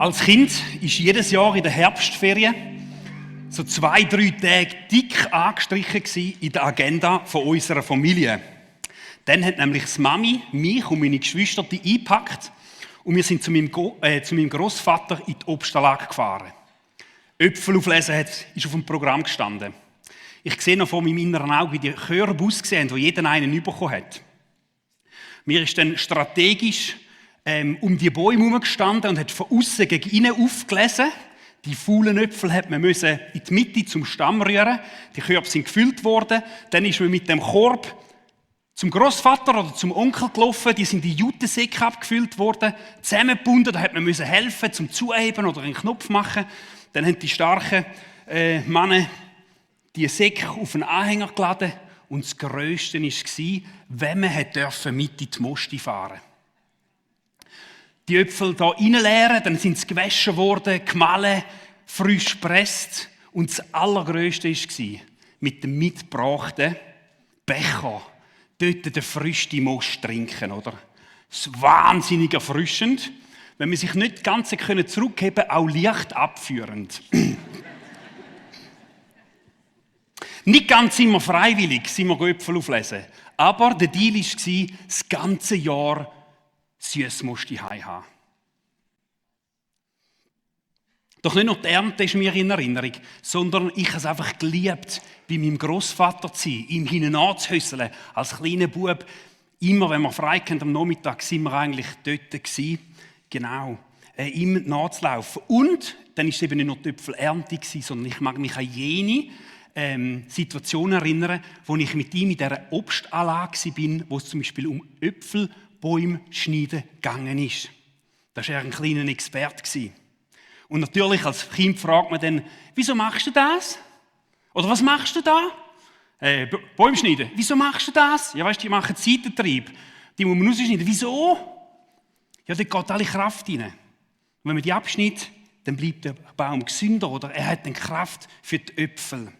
Als Kind ist jedes Jahr in der Herbstferien so 2-3 Tage dick angestrichen in der Agenda von unserer Familie. Dann hat nämlich die Mami mich und meine Geschwister eingepackt und wir sind zu meinem Grossvater in die Obstanlage gefahren. Äpfel auflesen ist auf dem Programm gestanden. Ich sehe noch vor meinem inneren Auge, wie die Körbe ausgesehen, wo jeder einen bekommen hat. Mir ist dann strategisch um die Bäume herum gestanden und hat von außen gegen innen aufgelesen. Die faulen Äpfel hat man in die Mitte zum Stamm rühren. Die Körbe sind gefüllt worden. Dann ist man mit dem Korb zum Grossvater oder zum Onkel gelaufen. Die sind in Jutesäcke abgefüllt worden, zusammengebunden. Da hat man helfen, zum Zuheben oder einen Knopf machen. Dann haben die starken Männer die Säcke auf einen Anhänger geladen. Und das Grösste war, wenn man mit in die Mosti fahren durfte. Die Äpfel hier reinleeren, dann sind sie gewaschen worden, gemahlen, frisch gepresst. Und das Allergrößte war, mit dem mitgebrachten Becher dort den frischen Most trinken, oder? Das ist wahnsinnig erfrischend. Wenn man sich nicht ganz zurückheben konnte, auch leicht abführend. Nicht ganz immer freiwillig sind wir Äpfel auflesen. Aber der Deal war, das ganze Jahr Süssmost daheim haben. Doch nicht nur die Ernte ist mir in Erinnerung, sondern ich habe es einfach geliebt, bei meinem Grossvater zu sein, ihm hinein anzuhüsseln, als kleiner Bub. Immer, wenn wir frei hatten, am Nachmittag, sind wir eigentlich dort gewesen. Genau, ihm nachzulaufen. Und dann war es eben nicht nur die Äpfelernte, sondern ich mag mich an jene Situation erinnern, wo ich mit ihm in dieser Obstanlage war, wo es zum Beispiel um Äpfelbäume schneiden gegangen ist. Da war er ein kleiner Experte. Und natürlich als Kind fragt man dann, wieso machst du das? Oder was machst du da? Bäume schneiden. Wieso machst du das? Ja, weißt du, die machen Seitentrieb. Die muss man rausschneiden. Wieso? Ja, dort geht alle Kraft rein. Und wenn man die abschneidet, dann bleibt der Baum gesünder oder er hat dann Kraft für die Äpfel.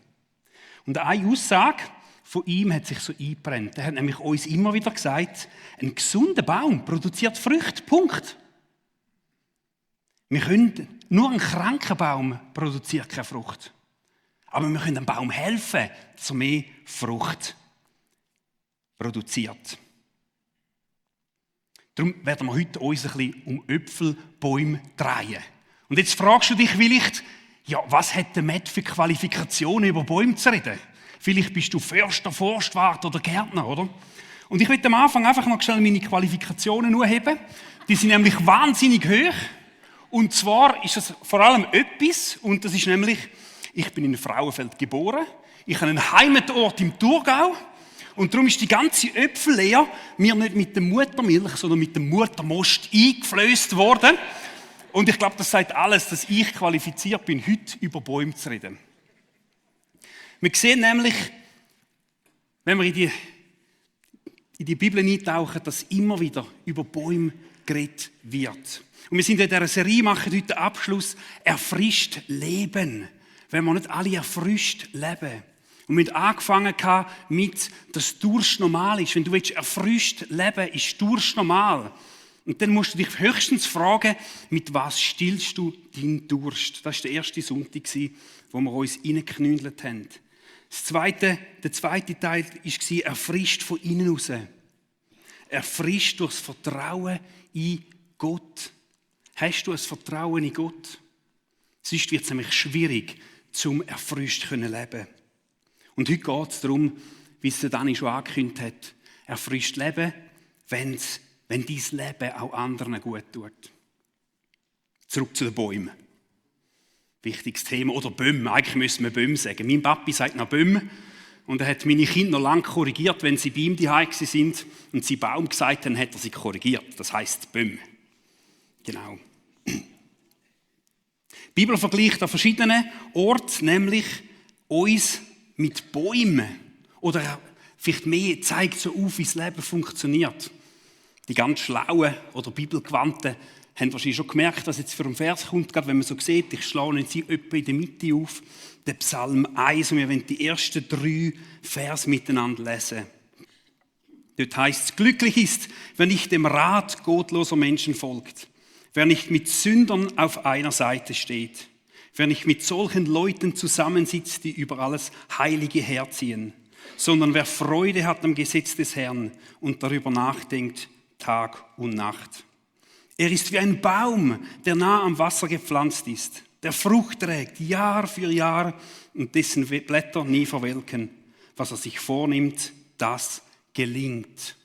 Und eine Aussage von ihm hat sich so eingebrannt. Er hat nämlich uns immer wieder gesagt, ein gesunder Baum produziert Früchte. Punkt. Nur ein kranker Baum produziert keine Frucht. Aber wir können dem Baum helfen, dass er mehr Frucht produziert. Darum werden wir heute uns ein bisschen um Äpfelbäume drehen. Und jetzt fragst du dich vielleicht, ja, was hat der Matt für Qualifikationen, über Bäume zu reden? Vielleicht bist du Förster, Forstwart oder Gärtner, oder? Und ich will am Anfang einfach noch schnell meine Qualifikationen anheben. Die sind nämlich wahnsinnig hoch. Und zwar ist es vor allem etwas, und das ist nämlich, ich bin in Frauenfeld geboren, ich habe einen Heimatort im Thurgau, und darum ist die ganze Äpfellehre mir nicht mit der Muttermilch, sondern mit dem Muttermost eingeflößt worden. Und ich glaube, das sagt alles, dass ich qualifiziert bin, heute über Bäume zu reden. Wir sehen nämlich, wenn wir in die Bibel eintauchen, dass immer wieder über Bäume geredet wird. Und wir sind in dieser Serie, machen heute den Abschluss, erfrischt leben. Wenn wir nicht alle erfrischt leben. Und wir haben angefangen mit, dass Durst normal ist. Wenn du erfrischt leben willst, ist Durst normal. Und dann musst du dich höchstens fragen, mit was stillst du deinen Durst? Das war der erste Sonntag, wo wir uns reingeknündelt haben. Der zweite Teil war, erfrischt von innen raus. Erfrischt durch das Vertrauen in Gott. Hast du ein Vertrauen in Gott? Sonst wird es nämlich schwierig, zum erfrischt zu leben. Und heute geht es darum, wie es der Dani schon angekündigt hat, erfrischt leben, wenn dein Leben auch anderen gut tut. Zurück zu den Bäumen. Wichtiges Thema. Oder Bäume. Eigentlich müssen wir Bäume sagen. Mein Papi sagt noch Bäume. Und er hat meine Kinder noch lange korrigiert, wenn sie bei ihm daheim sind und sie Baum gesagt haben, hat er sie korrigiert. Das heisst Bäume. Genau. Die Bibel vergleicht an verschiedenen Orten, nämlich uns mit Bäumen. Oder vielleicht mehr zeigt so auf, wie das Leben funktioniert. Die ganz Schlauen oder Bibelgewandten haben wahrscheinlich schon gemerkt, was jetzt für ein Vers kommt, gerade wenn man so sieht, ich schlage jetzt etwa in der Mitte auf, der Psalm 1, und wir wollen die ersten 3 Verse miteinander lesen. Dort heißt es, glücklich ist, wer nicht dem Rat gottloser Menschen folgt, wer nicht mit Sündern auf einer Seite steht, wer nicht mit solchen Leuten zusammensitzt, die über alles Heilige herziehen, sondern wer Freude hat am Gesetz des Herrn und darüber nachdenkt, Tag und Nacht. Er ist wie ein Baum, der nah am Wasser gepflanzt ist, der Frucht trägt Jahr für Jahr und dessen Blätter nie verwelken. Was er sich vornimmt, das gelingt.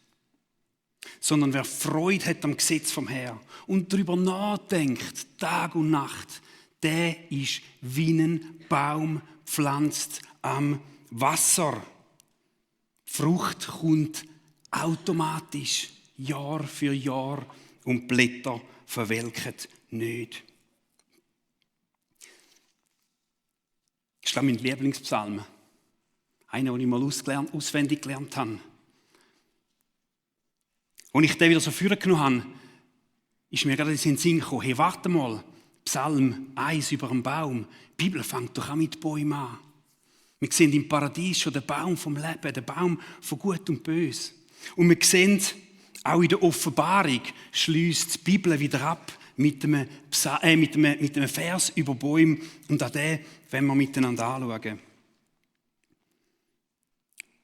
Sondern wer Freude hat am Gesetz vom Herrn und darüber nachdenkt, Tag und Nacht, der ist wie ein Baum pflanzt am Wasser. Frucht kommt automatisch, Jahr für Jahr, und Blätter verwelken nicht. Das ist mein Lieblingspsalm. Einer, den ich mal auswendig gelernt habe. Als ich den wieder so vorgenommen habe, ist mir gerade in den Sinn gekommen, hey, warte mal, Psalm 1 über einen Baum. Die Bibel fängt doch auch mit Bäumen an. Wir sehen im Paradies schon den Baum vom Leben, den Baum von Gut und Böse. Und wir sehen, auch in der Offenbarung schließt die Bibel wieder ab mit einem Vers über Bäume. Und an den wollen wir miteinander anschauen.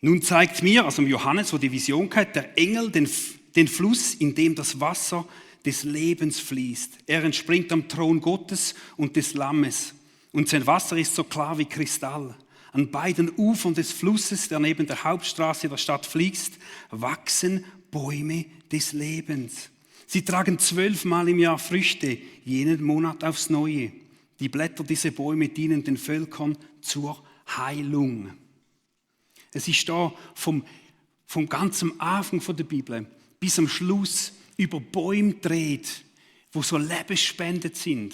Nun zeigt mir, also Johannes, wo die Vision hat, der Engel den Fluss, in dem das Wasser des Lebens fließt. Er entspringt am Thron Gottes und des Lammes. Und sein Wasser ist so klar wie Kristall. An beiden Ufern des Flusses, der neben der Hauptstraße der Stadt fließt, wachsen Bäume des Lebens. Sie tragen 12-mal im Jahr Früchte, jeden Monat aufs Neue. Die Blätter dieser Bäume dienen den Völkern zur Heilung. Es ist da vom ganzen Anfang der Bibel bis am Schluss über Bäume dreht, wo so lebensspendend sind.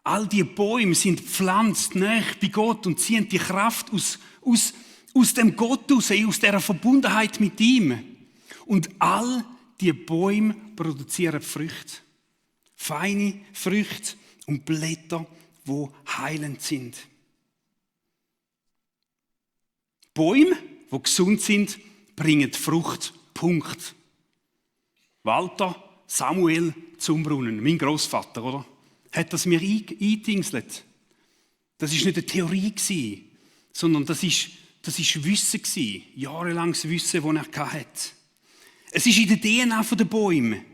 All die Bäume sind pflanzt nahe bei Gott und ziehen die Kraft aus dem Gott raus, aus dieser Verbundenheit mit ihm. Und all die Bäume produzieren Früchte. Feine Früchte und Blätter, die heilend sind. Bäume, die gesund sind, bringen Frucht. Punkt. Walter Samuel zum Brunnen, mein Großvater, oder? Hat das mir eingedingselt. Das war nicht eine Theorie, sondern das ist Wissen gewesen. Jahrelanges Wissen, das er hatte. Es ist in der DNA der Bäume.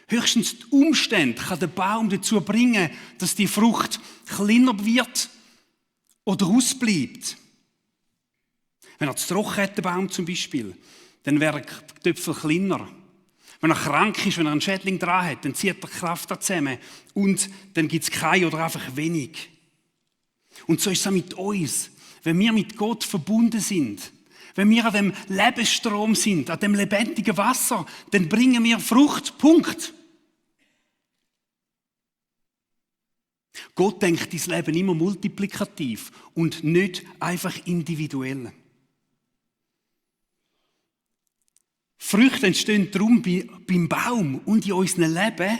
Höchstens die Umstände kann der Baum dazu bringen, dass die Frucht kleiner wird oder ausbleibt. Wenn er zu trocken hat, der Baum zum Beispiel, dann wäre der Töpfel kleiner. Wenn er krank ist, wenn er einen Schädling dran hat, dann zieht er Kraft zusammen und dann gibt es kein oder einfach wenig. Und so ist es auch mit uns. Wenn wir mit Gott verbunden sind, wenn wir an dem Lebensstrom sind, an dem lebendigen Wasser, dann bringen wir Frucht. Punkt. Gott denkt dein Leben immer multiplikativ und nicht einfach individuell. Früchte entstehen darum beim Baum und in unserem Leben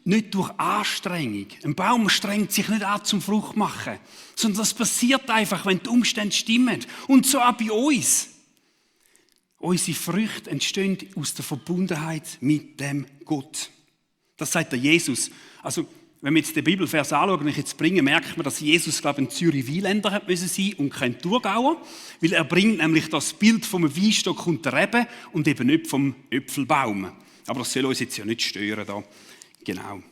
nicht durch Anstrengung. Ein Baum strengt sich nicht an zum Frucht machen, sondern das passiert einfach, wenn die Umstände stimmen. Und so auch bei uns. Unsere Früchte entstehen aus der Verbundenheit mit dem Gott. Das sagt der Jesus. Also, wenn wir jetzt den Bibelvers anschauen, den ich jetzt bringe, merkt man, dass Jesus, glaube ich, ein Zürich-Wieländer hat müssen sein und kein Thurgauer, weil er bringt nämlich das Bild vom Weinstock und der Rebe und eben nicht vom Äpfelbaum. Aber das soll uns jetzt ja nicht stören da. Genau.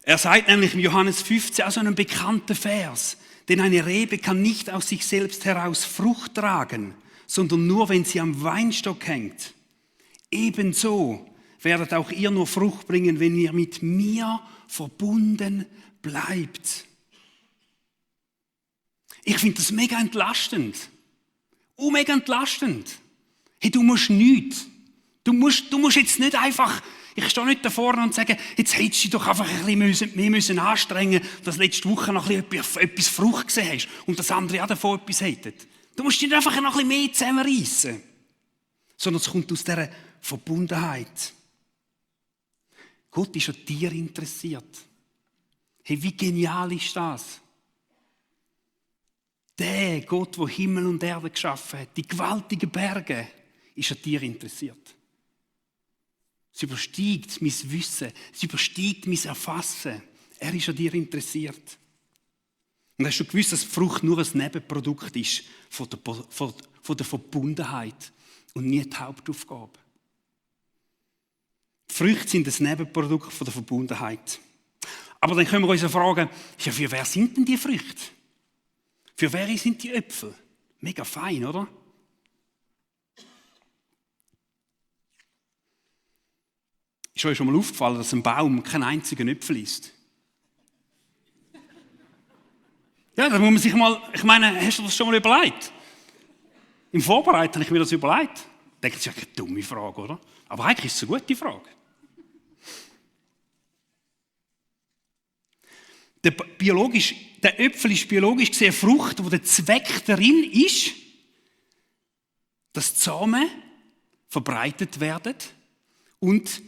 Er sagt nämlich in Johannes 15, also einen bekannten Vers, denn eine Rebe kann nicht aus sich selbst heraus Frucht tragen, sondern nur, wenn sie am Weinstock hängt. Ebenso werdet auch ihr nur Frucht bringen, wenn ihr mit mir verbunden bleibt. Ich finde das mega entlastend. Oh, mega entlastend. Hey, du musst nichts. Du musst jetzt nicht einfach, ich stehe nicht da vorne und sage, jetzt hättest du dich doch einfach ein bisschen mehr anstrengen müssen, dass letzte Woche noch etwas Frucht gesehen hast und das andere auch davon etwas hättet. Du musst dich einfach noch ein bisschen mehr zusammenreissen. Sondern es kommt aus dieser Verbundenheit. Gott ist an dir interessiert. Hey, wie genial ist das? Der Gott, der Himmel und Erde geschaffen hat, die gewaltigen Berge, ist an dir interessiert. Es übersteigt mein Wissen. Es übersteigt mein Erfassen. Er ist an dir interessiert. Und hast du gewusst, dass die Frucht nur ein Nebenprodukt ist von der Verbundenheit und nie die Hauptaufgabe? Die Früchte sind ein Nebenprodukt von der Verbundenheit. Aber dann können wir uns ja fragen, ja, für wer sind denn die Früchte? Für wer sind die Äpfel? Mega fein, oder? Ist euch schon mal aufgefallen, dass ein Baum keinen einzigen Äpfel isst? Ja, da muss man sich mal, ich meine, hast du das schon mal überlegt? Im Vorbereiten habe ich mir das überlegt. Denkt sich, ja, eine dumme Frage, oder? Aber eigentlich ist es eine gute Frage. Der Äpfel ist biologisch gesehen eine Frucht, wo der Zweck darin ist, dass die Samen verbreitet werden und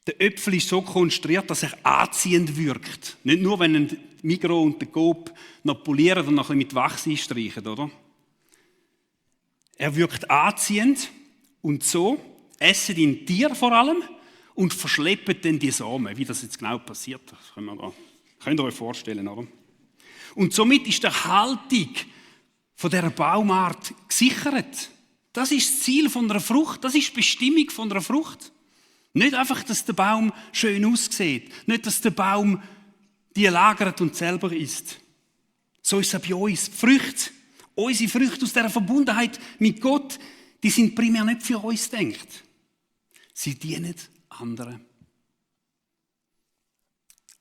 der Äpfel ist so konstruiert, dass er anziehend wirkt. Nicht nur, wenn ein Migros und der Coop noch polieren und noch ein bisschen mit Wachs einstreichen, oder? Er wirkt anziehend und so essen ihn Tiere vor allem und verschleppen dann die Samen. Wie das jetzt genau passiert, das könnt ihr euch vorstellen, oder? Und somit ist die Haltung von dieser Baumart gesichert. Das ist das Ziel von einer Frucht, das ist die Bestimmung von einer Frucht. Nicht einfach, dass der Baum schön aussieht, nicht, dass der Baum die lagert und selber isst. So ist es auch bei uns. Die Früchte, unsere Früchte aus dieser Verbundenheit mit Gott, die sind primär nicht für uns gedacht. Sie dienen anderen.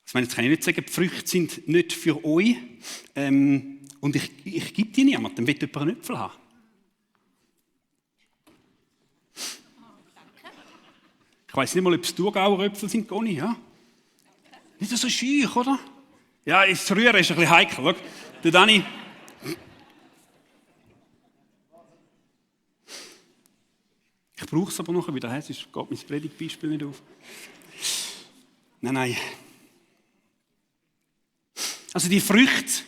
Ich meine, jetzt kann ich nicht sagen, die Früchte sind nicht für euch und ich gebe die niemandem, dann will jemand einen Äpfel haben. Ich weiss nicht mal, ob es Thurgauer Äpfel sind, Conny, ja? Nicht so schüch, oder? Ja, das Rühren ist ein bisschen heikel. Schau. Der Dani. Ich brauche es aber noch wieder, sonst geht mein Predigtbeispiel nicht auf. Nein. Also die Früchte,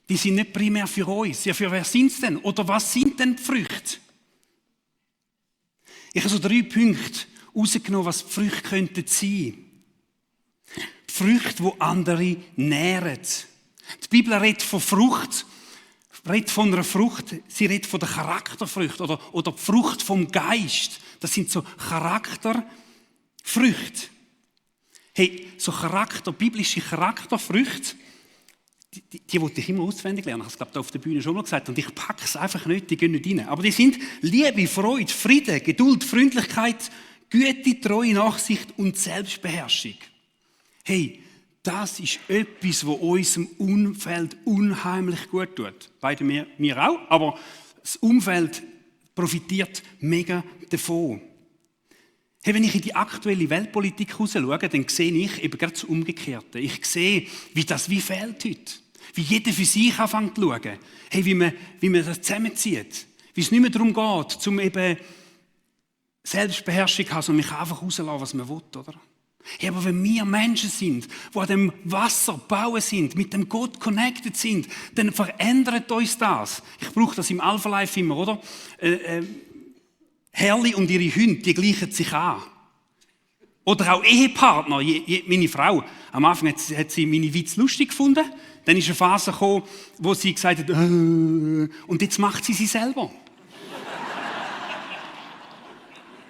die sind nicht primär für uns. Ja, für wer sind es denn? Oder was sind denn die Früchte? Ich habe so 3 Punkte herausgenommen, was die Früchte könnten sein. Die Früchte, die andere nähren. Die Bibel redet von Frucht, redet von einer Frucht, sie redet von der Charakterfrucht oder die Frucht vom Geist. Das sind so Charakterfrüchte. Hey, so biblische Charakterfrüchte, die wollte ich immer auswendig lernen. Ich habe es, glaube ich, auf der Bühne schon mal gesagt. Und ich packe es einfach nicht, die gehen nicht rein. Aber die sind Liebe, Freude, Frieden, Geduld, Freundlichkeit, Güte, Treue, Nachsicht und Selbstbeherrschung. Hey, das ist etwas, was unserem Umfeld unheimlich gut tut. Beide mir auch, aber das Umfeld profitiert mega davon. Hey, wenn ich in die aktuelle Weltpolitik rausschaue, dann sehe ich eben gerade das Umgekehrte. Ich sehe, wie das fehlt heute. Wie jeder für sich anfängt zu schauen. Hey, wie man das zusammenzieht. Wie es nicht mehr darum geht, um eben Selbstbeherrschung zu haben, sondern mich einfach rauslassen, was man will, oder? Hey, aber wenn wir Menschen sind, die an dem Wasser bauen sind, mit dem Gott connected sind, dann verändert uns das. Ich brauche das im Alpha Life immer, oder? Herrli und ihre Hunde, die gleichen sich an. Oder auch Ehepartner. Meine Frau, am Anfang hat sie meine Witze lustig gefunden. Dann ist eine Phase gekommen, wo sie gesagt hat, und jetzt macht sie selber.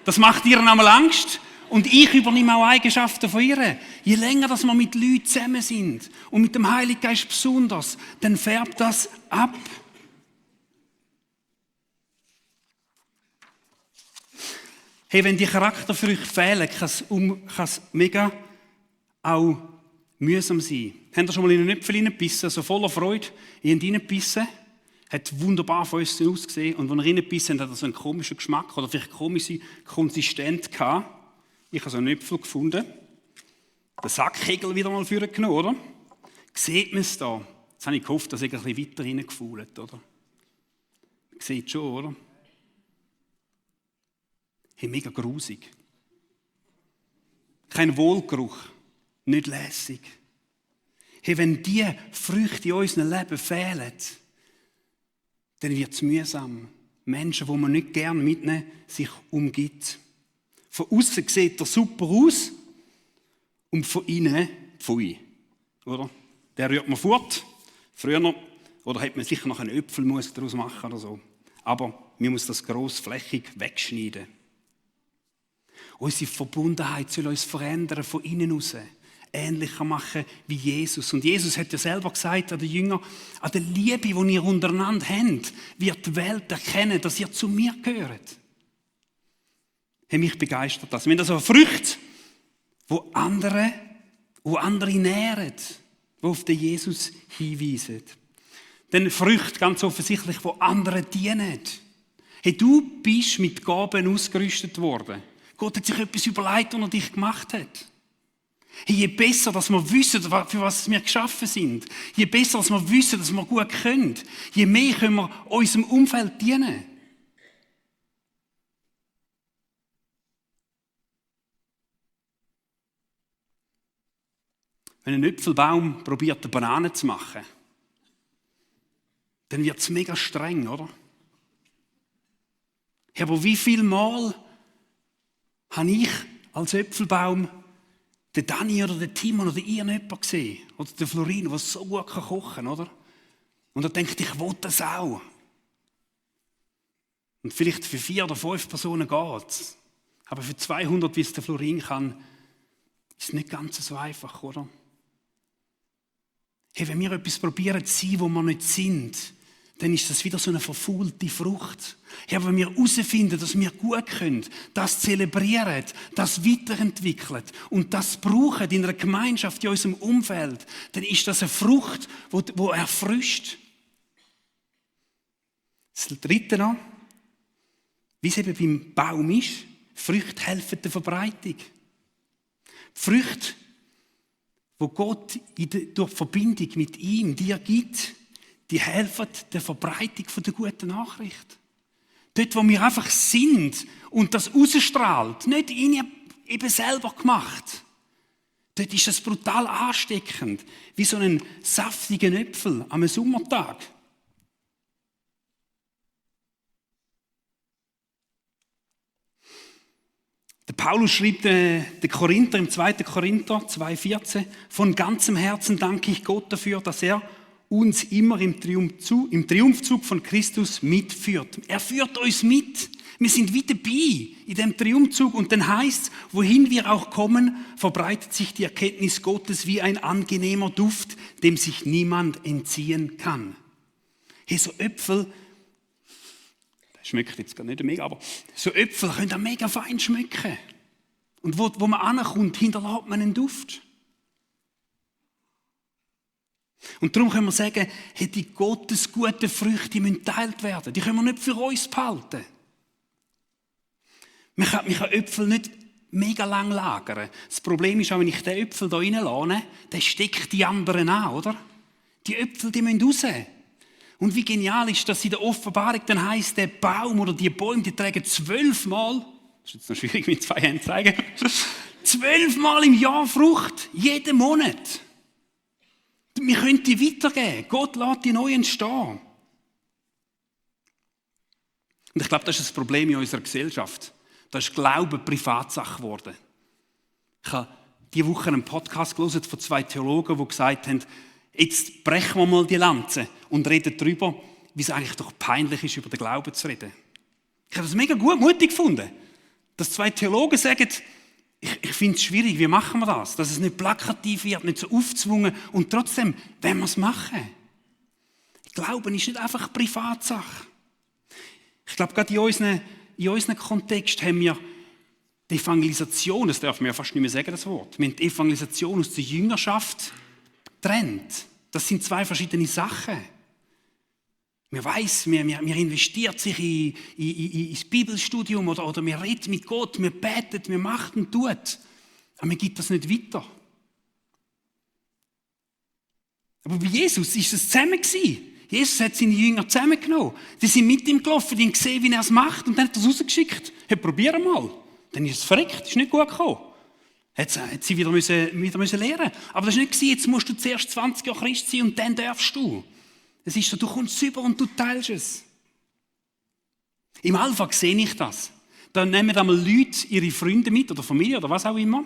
Das macht ihr einmal Angst. Und ich übernehme auch Eigenschaften von ihr. Je länger dass wir mit Leuten zusammen sind und mit dem Heiligen Geist besonders, dann färbt das ab. Hey, wenn die Charakterfrüchte fehlen, kann es mega auch mühsam sein. Habt ihr schon mal in einen Äpfel reingebissen, also voller Freude, in ihn reingebissen? Hat wunderbar von uns ausgesehen. Und als er reingebissen hat, hat er so einen komischen Geschmack oder vielleicht komische Konsistenz gehabt. Ich habe so einen Äpfel gefunden. Den Sackkegel wieder mal vorgenommen, oder? Sieht man es da? Jetzt habe ich gehofft, dass ich ein bisschen weiter reingefühlt, oder? Sieht schon, oder? Hey, mega grusig. Kein Wohlgeruch. Nicht lässig. Hey, wenn diese Früchte in unserem Leben fehlen, dann wird es mühsam. Menschen, die man nicht gerne mitnehmen, sich umgibt. Von außen sieht er super aus und von innen pfui. Oder? Der rührt man fort. Früher oder hätte man sicher noch einen Äpfelmus daraus machen oder so. Aber man muss das grossflächig wegschneiden. Unsere Verbundenheit soll uns verändern von innen raus. Ähnlicher machen wie Jesus. Und Jesus hat ja selber gesagt an den Jüngern, an der Liebe, die ihr untereinander habt, wird die Welt erkennen, dass ihr zu mir gehört. Mich begeistert das. Wir haben also Früchte, wo andere nähren, die auf den Jesus hinweisen. Dann Früchte, ganz offensichtlich, wo anderen dienen. Hey, du bist mit Gaben ausgerüstet worden. Gott hat sich etwas überlegt, was er dich gemacht hat. Hey, je besser, dass wir wissen, für was wir geschaffen sind, je besser, dass wir wissen, dass wir gut können, je mehr können wir unserem Umfeld dienen. Wenn ein Äpfelbaum probiert, eine Banane zu machen, dann wird es mega streng, oder? Ja, aber wie viel Mal habe ich als Äpfelbaum den Dani oder den Timon oder irgendjemanden gesehen, oder den Florin, der so gut kochen kann, oder? Und er denkt, ich will das auch. Und vielleicht für 4 oder 5 Personen geht es. Aber für 200, wie es der Florin kann, ist es nicht ganz so einfach, oder? Hey, wenn wir etwas probieren zu sein, wo wir nicht sind, dann ist das wieder so eine verfaulte Frucht. Hey, wenn wir herausfinden, dass wir gut können, das zelebrieren, das weiterentwickeln und das brauchen in einer Gemeinschaft, in unserem Umfeld, dann ist das eine Frucht, die erfrischt. Das Dritte noch, wie es eben beim Baum ist, Früchte helfen der Verbreitung. Die Früchte, wo Gott durch Verbindung mit ihm dir gibt, die helfen der Verbreitung der guten Nachricht. Dort, wo wir einfach sind und das rausstrahlt, nicht eben selber gemacht, dort ist das brutal ansteckend, wie so einen saftigen Äpfel am Sommertag. Der Paulus schreibt den Korinther im 2. Korinther 2,14: Von ganzem Herzen danke ich Gott dafür, dass er uns immer im Triumphzug von Christus mitführt. Er führt uns mit. Wir sind wie dabei in dem Triumphzug. Und dann heißt es, wohin wir auch kommen, verbreitet sich die Erkenntnis Gottes wie ein angenehmer Duft, dem sich niemand entziehen kann. Hey, so Äpfel, das schmeckt jetzt gar nicht mega, aber so Äpfel können auch mega fein schmecken. Und wo man ankommt, hinterlässt man einen Duft. Und darum können wir sagen, hey, die Gottes guten Früchte müssen geteilt werden. Die können wir nicht für uns behalten. Man kann Äpfel nicht mega lang lagern. Das Problem ist auch, wenn ich den Äpfel hier reinlasse, dann steckt die anderen an, oder? Die Äpfel, die müssen raus. Und wie genial ist, dass in der Offenbarung dann heisst, der Baum oder die Bäume, die tragen 12 Mal, das ist jetzt noch schwierig mit 2 Händen zu zeigen, 12 Mal im Jahr Frucht, jeden Monat. Wir können die weitergeben. Gott lässt die neu entstehen. Und ich glaube, das ist das Problem in unserer Gesellschaft. Da ist Glauben Privatsache geworden. Ich habe diese Woche einen Podcast gehört von 2 Theologen, die gesagt haben, jetzt brechen wir mal die Lanze und reden darüber, wie es eigentlich doch peinlich ist, über den Glauben zu reden. Ich habe das mega gut, mutig gefunden, dass 2 Theologen sagen, ich finde es schwierig, wie machen wir das? Dass es nicht plakativ wird, nicht so aufgezwungen und trotzdem, wenn wir es machen. Glauben ist nicht einfach Privatsache. Ich glaube, gerade in unserem Kontext haben wir die Evangelisation, das darf man ja fast nicht mehr sagen, das Wort, wir haben die Evangelisation aus der Jüngerschaft getrennt. Das sind 2 verschiedene Sachen. Man weiss, man investiert sich ins Bibelstudium oder man redet mit Gott, man betet, man macht und tut. Aber man gibt das nicht weiter. Aber bei Jesus war es zusammen. Jesus hat seine Jünger zusammengenommen. Die sind mit ihm gelaufen, die haben gesehen, wie er es macht und dann hat er es rausgeschickt. Hey, probier mal. Dann ist es verreckt, ist nicht gut gekommen. Hat sie wieder müssen lernen. Aber das war nicht, jetzt musst du zuerst 20 Jahre Christ sein und dann darfst du. Es ist so, du kommst rüber und du teilst es. Im Alpha sehe ich das. Da nehmen einmal Leute ihre Freunde mit oder Familie oder was auch immer.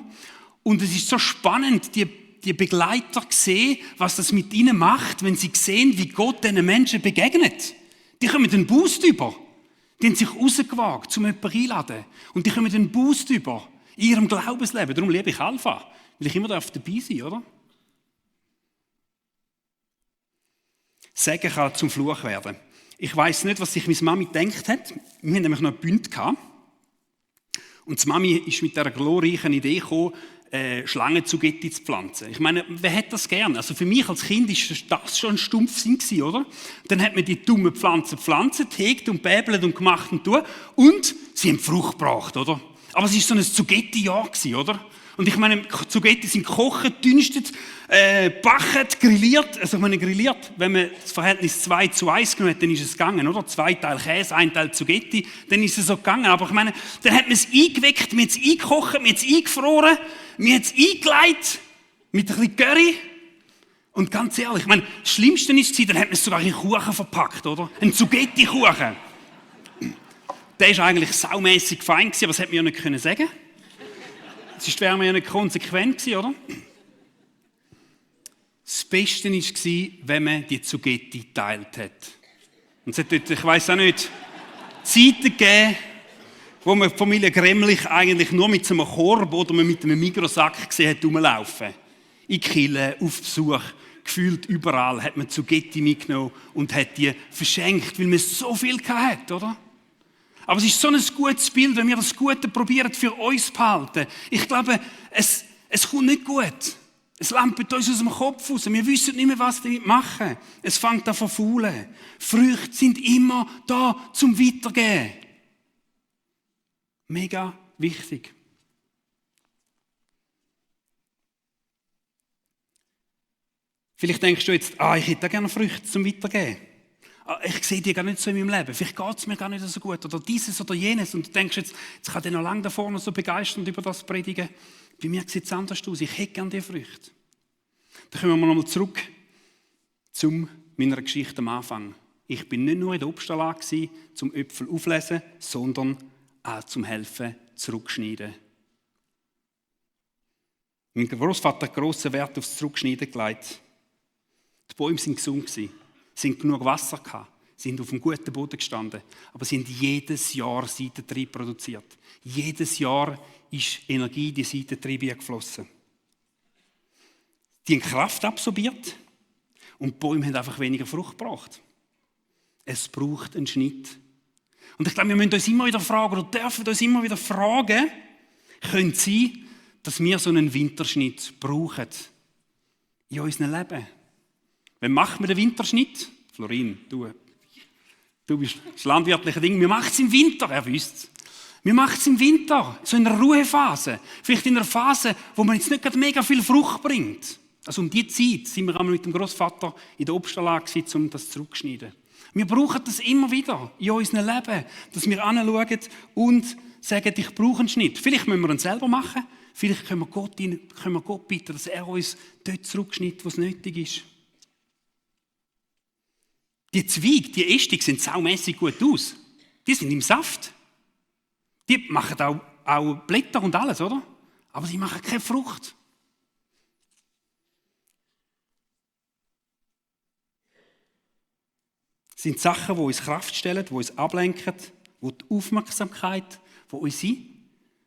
Und es ist so spannend, die Begleiter sehen, was das mit ihnen macht, wenn sie sehen, wie Gott diesen Menschen begegnet. Die kommen den Boost über. Die haben sich rausgewagt, um jemanden einzuladen. Und die kommen den Boost über in ihrem Glaubensleben. Darum liebe ich Alpha, weil ich immer dabei sein darf, oder? Segen kann zum Fluch werden. Ich weiss nicht, was sich meine Mami gedacht hat. Wir hatten nämlich noch eine Bünd gehabt. Und die Mami ist mit dieser glorreichen Idee gekommen, Schlangen zu Gitti zu pflanzen. Ich meine, wer hätte das gern? Also für mich als Kind war das schon ein Stumpfsinn, oder? Dann hat man die dummen Pflanzen gepflanzt, hegt und bäbelt und gemacht und tun. Und sie haben Frucht gebracht, oder? Aber es war so ein Zugetti-Jahr, oder? Und ich meine, Zugetti sind gekocht, dünstet, backen, grilliert. Also ich meine, grilliert, wenn man das Verhältnis 2:1 genommen hat, dann ist es gegangen, oder? 2 Teile Käse, 1 Teil Zugetti, dann ist es so gegangen. Aber ich meine, dann hat man es eingeweckt, man hat es eingekocht, man hat es eingefroren, man hat es eingelegt mit ein bisschen Curry. Und ganz ehrlich, ich meine, das Schlimmste ist, dann hat man es sogar in Kuchen verpackt, oder? Ein Zugetti-Kuchen. Der war eigentlich saumässig fein, aber das hätte man ja nicht sagen können. Sonst wären wir ja nicht konsequent gewesen, oder? Das Beste war, wenn man die Zugetti geteilt hat. Und es hat dort, ich weiss auch nicht, Zeiten gegeben, wo man die Familie Gremlich eigentlich nur mit so einem Korb oder mit einem Mikrosack gesehen hat rumlaufen. In Kille, auf Besuch, gefühlt überall hat man Zugetti mitgenommen und hat die verschenkt, weil man so viel hatte, oder? Aber es ist so ein gutes Bild, wenn wir das Gute probieren, für uns zu behalten. Ich glaube, es kommt nicht gut. Es lampert uns aus dem Kopf raus. Wir wissen nicht mehr, was damit machen. Es fängt an zu verfaulen. Früchte sind immer da zum Weitergeben. Mega wichtig. Vielleicht denkst du jetzt, ich hätte gerne Früchte zum Weitergeben. Ich sehe die gar nicht so in meinem Leben. Vielleicht geht es mir gar nicht so gut. Oder dieses oder jenes. Und du denkst jetzt kann ich noch lange da vorne so begeisternd über das predigen. Bei mir sieht es anders aus. Ich hätte gerne die Früchte. Dann kommen wir nochmal zurück zu meiner Geschichte am Anfang. Ich bin nicht nur in der Obstanlage zum Äpfel auflesen, sondern auch zum Helfen zurückschneiden. Mein Großvater hat grossen Wert aufs Zurückschneiden gelegt. Die Bäume waren gesund. Sie hatten genug Wasser gehabt, sie sind auf einem guten Boden gestanden, aber sie haben jedes Jahr Seitentrieb produziert. Jedes Jahr ist Energie in die Seitentriebe geflossen. Die haben Kraft absorbiert und die Bäume haben einfach weniger Frucht gebracht. Es braucht einen Schnitt. Und ich glaube, wir müssen uns immer wieder fragen, oder dürfen uns immer wieder fragen, könnte es sein, dass wir so einen Winterschnitt brauchen in unserem Leben? Wann macht man den Winterschnitt? Florin, du bist das landwirtliche Ding. Wir machen es im Winter, er wüsste es. Wir machen es im Winter, so in einer Ruhephase. Vielleicht in einer Phase, wo man jetzt nicht gerade mega viel Frucht bringt. Also um diese Zeit sind wir einmal mit dem Großvater in der Obstanlage, um das zurückzuschneiden. Wir brauchen das immer wieder in unserem Leben, dass wir hinschauen und sagen, ich brauche einen Schnitt. Vielleicht müssen wir ihn selber machen, vielleicht können wir Gott bitten, dass er uns dort zurückschneidet, wo es nötig ist. Die Zweige, die Äste sehen saumässig gut aus. Die sind im Saft. Die machen auch Blätter und alles, oder? Aber sie machen keine Frucht. Das sind Sachen, die uns Kraft stellen, die uns ablenken, die die Aufmerksamkeit, die unsere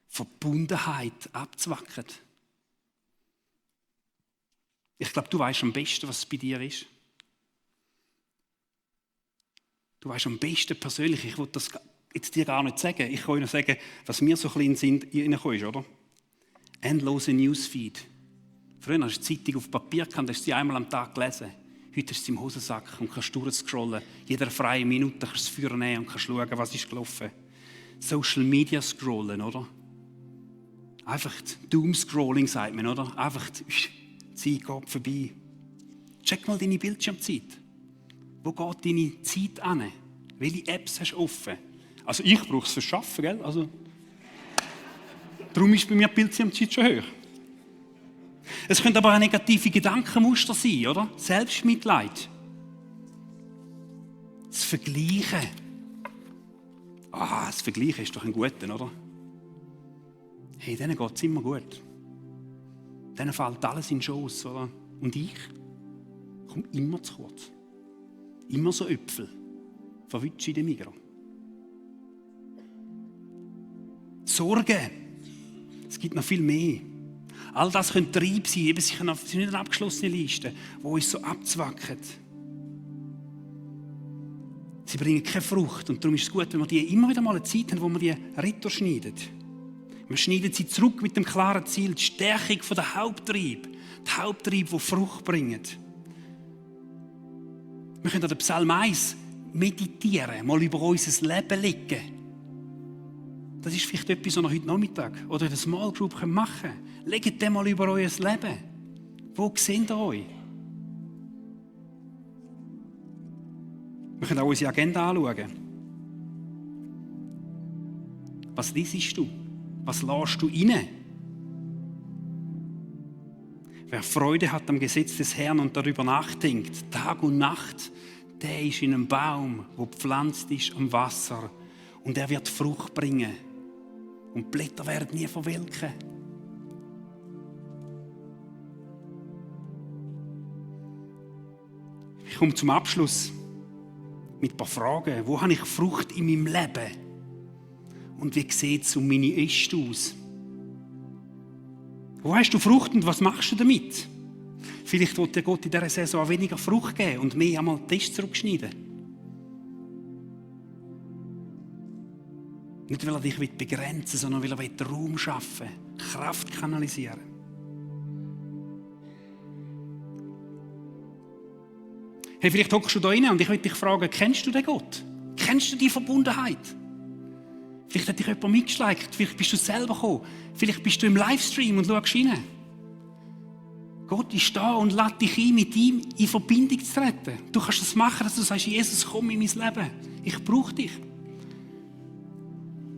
Verbundenheit abzwacken. Ich glaube, du weißt am besten, was es bei dir ist. Du weißt am besten persönlich, ich will das jetzt dir gar nicht sagen. Ich kann nur sagen, was mir so ein bisschen in den Sinn reingekommen ist, oder? Endlose Newsfeed. Früher hast du die Zeitung auf Papier gehabt, hast du sie einmal am Tag gelesen. Heute hast du sie im Hosensack und kannst durchscrollen. Jede freie Minute kannst du das Feuer nehmen und kannst schauen, was ist gelaufen. Social Media scrollen, oder? Einfach Doomscrolling, sagt man, oder? Einfach die Zeit geht vorbei. Check mal deine Bildschirmzeit. Wo geht deine Zeit an? Welche Apps hast du offen? Also ich brauche es fürs Arbeiten, gell? Also, darum ist bei mir die Bildschirmzeit schon hoch. Es können aber auch negative Gedankenmuster sein, oder? Selbstmitleid. Das Vergleichen. das Vergleich ist doch ein guter, oder? Hey, denen geht es immer gut. Denen fällt alles in den Schoss, oder? Und ich komme immer zu kurz. Immer so Äpfel. Verwünsche in den Migros. Sorgen. Es gibt noch viel mehr. All das können Trieb sein. Eben, es ist nicht eine abgeschlossene Liste, die uns so abzwacken. Sie bringen keine Frucht. Und darum ist es gut, wenn wir die immer wieder mal eine Zeit haben, wo wir die Ritter schneiden. Wir schneiden sie zurück mit dem klaren Ziel, die Stärkung der Haupttrieb. Die Haupttriebe, die Frucht bringen. Wir können an den Psalm 1 meditieren, mal über unser Leben liegen. Das ist vielleicht etwas, was ihr heute Nachmittag oder in der Small Group machen könnt. Legt den mal über euer Leben. Wo seht ihr euch? Wir können auch unsere Agenda anschauen. Was liest du? Was lässt du rein? Wer Freude hat am Gesetz des Herrn und darüber nachdenkt, Tag und Nacht, der ist in einem Baum, wo gepflanzt ist am Wasser. Und er wird Frucht bringen. Und die Blätter werden nie verwelken. Ich komme zum Abschluss mit ein paar Fragen. Wo habe ich Frucht in meinem Leben? Und wie sieht es um meine Äste aus? Wo hast du Frucht und was machst du damit? Vielleicht wird dir Gott in dieser Saison weniger Frucht geben und mehr einmal die Äste zurückschneiden. Nicht, weil er dich begrenzen will, sondern weil er Raum schaffen will, Kraft kanalisieren. Hey, vielleicht hockst du da rein und ich möchte dich fragen, kennst du den Gott? Kennst du die Verbundenheit? Vielleicht hat dich jemand mitgeschleicht, vielleicht bist du selber gekommen, vielleicht bist du im Livestream und schaust rein. Gott ist da und lädt dich ein, mit ihm in Verbindung zu treten. Du kannst das machen, dass du sagst, Jesus, komm in mein Leben. Ich brauche dich.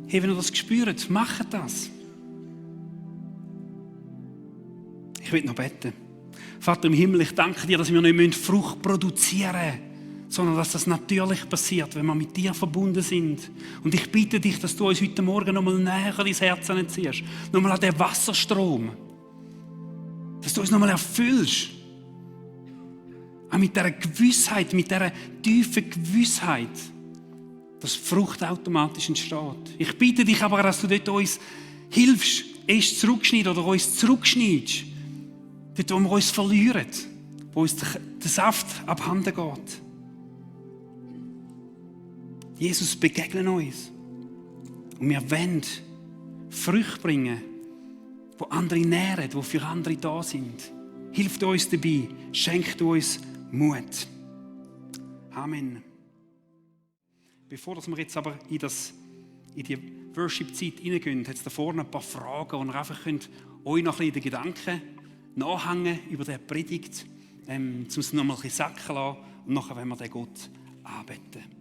Hey, wenn ihr das spürt, macht das. Ich will noch beten. Vater im Himmel, ich danke dir, dass wir nicht Frucht produzieren müssen, sondern dass das natürlich passiert, wenn wir mit dir verbunden sind. Und ich bitte dich, dass du uns heute Morgen nochmal näher ins Herz ziehst. Nochmal an den Wasserstrom. Dass du uns nochmal erfüllst. Auch mit dieser Gewissheit, mit dieser tiefen Gewissheit, dass Frucht automatisch entsteht. Ich bitte dich aber, dass du dort uns hilfst, erst zurückschneiden oder uns zurückschneidest. Dort, wo wir uns verlieren, wo uns der Saft abhanden geht. Jesus, begegnen uns. Und wir wollen Früchte bringen, die andere nähren, die für andere da sind. Hilf uns dabei, schenkt uns Mut. Amen. Bevor wir jetzt aber in die Worship-Zeit hineingehen, hat es da vorne ein paar Fragen, wo ihr einfach euch noch ein bisschen in den Gedanken nachhängen über diese Predigt, um es noch mal ein bisschen sacken lassen und nachher wollen wir den Gott anbeten.